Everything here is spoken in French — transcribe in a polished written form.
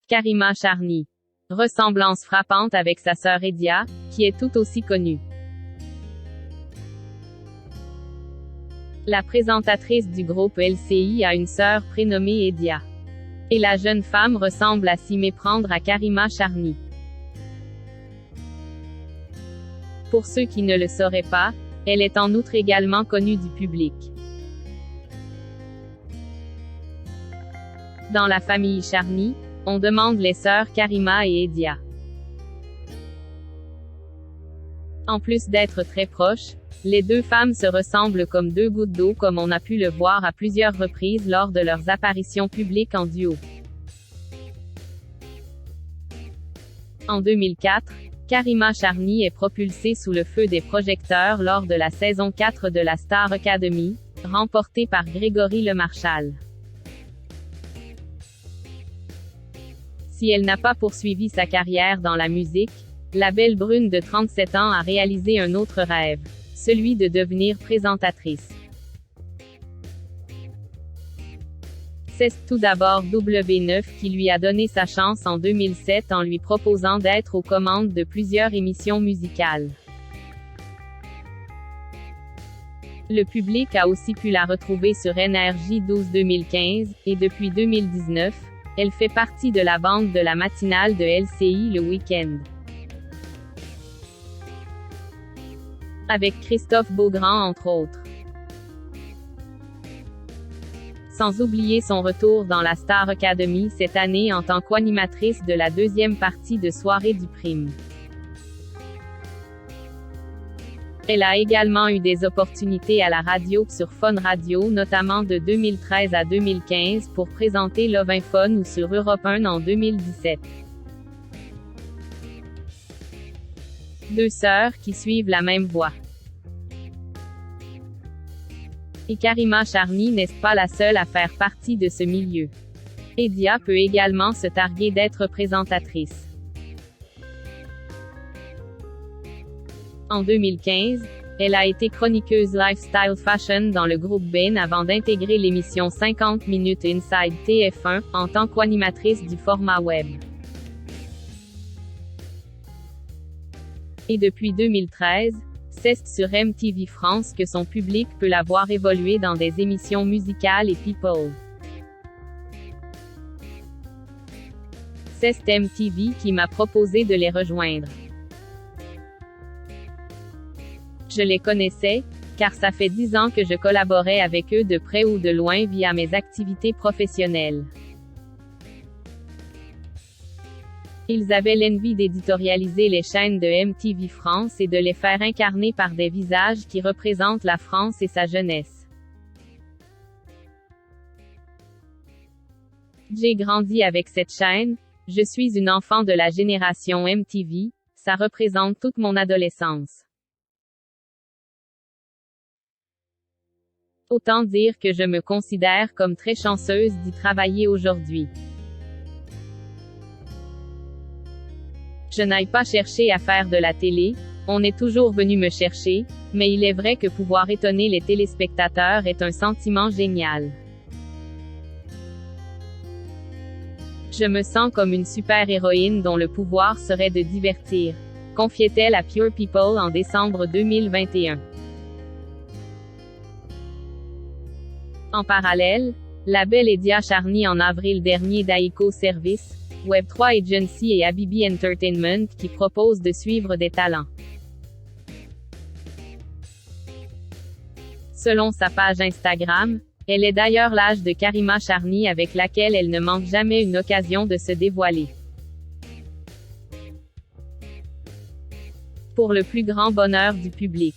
Karima Charny. Ressemblance frappante avec sa sœur Edia, qui est tout aussi connue. La présentatrice du groupe LCI a une sœur prénommée Edia. Et la jeune femme ressemble à s'y méprendre à Karima Charny. Pour ceux qui ne le sauraient pas, elle est en outre également connue du public. Dans la famille Charny, on demande les sœurs Karima et Edia. En plus d'être très proches, les deux femmes se ressemblent comme deux gouttes d'eau comme on a pu le voir à plusieurs reprises lors de leurs apparitions publiques en duo. En 2004, Karima Charny est propulsée sous le feu des projecteurs lors de la saison 4 de la Star Academy, remportée par Grégory Lemarchal. Si elle n'a pas poursuivi sa carrière dans la musique, la belle brune de 37 ans a réalisé un autre rêve, celui de devenir présentatrice. C'est tout d'abord W9 qui lui a donné sa chance en 2007 en lui proposant d'être aux commandes de plusieurs émissions musicales. Le public a aussi pu la retrouver sur NRJ 12 2015, et depuis 2019, elle fait partie de la bande de la matinale de LCI le week-end. Avec Christophe Beaugrand entre autres. Sans oublier son retour dans la Star Academy cette année en tant qu'animatrice de la deuxième partie de Soirée du Prime. Elle a également eu des opportunités à la radio sur Fun Radio notamment de 2013 à 2015 pour présenter Love in Fun ou sur Europe 1 en 2017. Deux sœurs qui suivent la même voie. Et Karima Charny n'est pas la seule à faire partie de ce milieu. Edia peut également se targuer d'être présentatrice. En 2015, elle a été chroniqueuse lifestyle fashion dans le groupe Ben avant d'intégrer l'émission 50 minutes Inside TF1, en tant qu'animatrice du format web. Et depuis 2013, c'est sur MTV France que son public peut la voir évoluer dans des émissions musicales et people. C'est MTV qui m'a proposé de les rejoindre. Je les connaissais, car ça fait 10 ans que je collaborais avec eux de près ou de loin via mes activités professionnelles. Ils avaient l'envie d'éditorialiser les chaînes de MTV France et de les faire incarner par des visages qui représentent la France et sa jeunesse. J'ai grandi avec cette chaîne, je suis une enfant de la génération MTV, ça représente toute mon adolescence. Autant dire que je me considère comme très chanceuse d'y travailler aujourd'hui. Je n'aille pas chercher à faire de la télé, on est toujours venu me chercher, mais il est vrai que pouvoir étonner les téléspectateurs est un sentiment génial. Je me sens comme une super-héroïne dont le pouvoir serait de divertir, confiait-elle à Pure People en décembre 2021. En parallèle, la belle Edia Charny en avril dernier d'Aiko Service, Web3 Agency et Habibi Entertainment qui proposent de suivre des talents. Selon sa page Instagram, elle est d'ailleurs l'âge de Karima Charny avec laquelle elle ne manque jamais une occasion de se dévoiler. Pour le plus grand bonheur du public.